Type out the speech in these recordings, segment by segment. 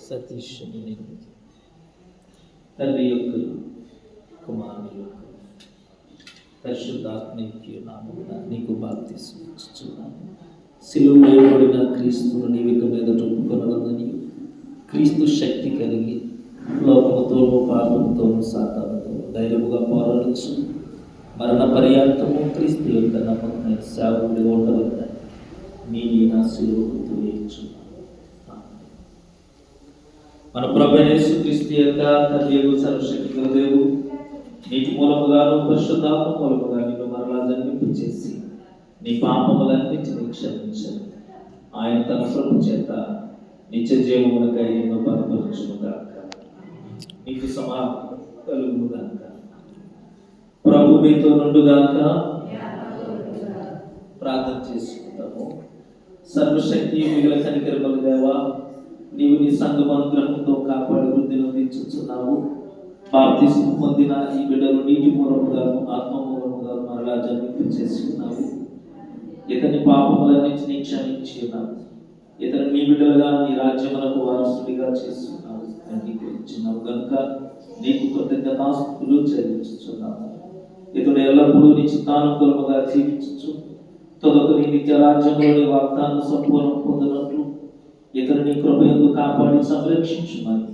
సతీష్ అని నిర్మించి తండ్రి యొక్క కుమారుని యొక్క పరిశుద్ధాత్మకి నామమున నీకు బాప్తిస్మం ఇచ్చుచున్నాను. సిలువ వేయబడిన క్రీస్తును నీవిక మీద ఒప్పుకొనవలనని క్రీస్తు శక్తి కలిగి లోకముతోనూ పాపముతోనూ సాతానుతోనూ ధైర్యముగా పోరాడచ్చు మరణ పర్యాంతము క్రీస్తు యొక్క నమ్మకమైన సేవకుడిగా ఉండవలనని మీ నా సిలువతో వేయించున్నాను. మన ప్రభువైన యేసుక్రీస్తు యొక్క తండ్రి సర్వశక్తి గల దేవుడు నీటి మూలముగాను పరిశుద్ధాత్మ మూలముగా నిన్ను మరలా జన్మింపచేసి నీ పాపములన్నింటినీ క్షమించండి. ఆయన తన ప్రభు చేత నిత్య జీవమునకై నిన్ను బలపరచునుగాక. నీకు సమాధానం కలుగునుగాక. ప్రభు మీతో నుండుగాక. ప్రార్థన చేసుకుంటాము. సర్వశక్తి మిగిలిన కనికరముల దేవా, నీవు నీ సంఘం అనుగ్రహంతో కాపాడి వృద్ధిని అందించుచున్నావు. బాప్తిస్మం పొందిన ఈ బిడ్డలు నీటి మూలముగాను ఆత్మ మూలముగాను మరలా జన్మింపచేసుకున్నావు. ఇతని పాపములన్నింటినీ క్షమించి ఉన్నావు. ఇతను నీ బిడ్డలుగా నీ రాజ్యములకు వారసుడిగా చేసుకున్నావు. అంగీకరించినావు కనుక నీకు కృతజ్ఞతాస్తుతులు చెల్లించుచున్నాము. ఇతడు ఎల్లప్పుడూ నీ చిత్తానుకూలముగా జీవించు తొదకు నీ నిత్య రాజ్యంలోని వాగ్దానం సంపూర్ణ పొందినట్లు ఇతను నీ కృపయందు కాపాడి సంరక్షించుమని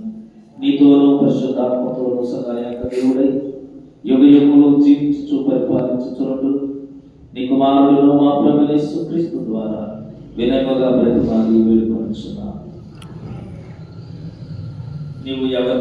నీతోనూ పరిశుద్ధాత్మతోనూ సహాయక దేవుడై యుగయుగములు జీవించు పరిపాలించుచున్నట్టు నీ కుమారుడును మా ప్రభువైన యేసుక్రీస్తు ద్వారా వినయముగా బ్రతిమాలి వేడుకొనుచున్నాను. నీవు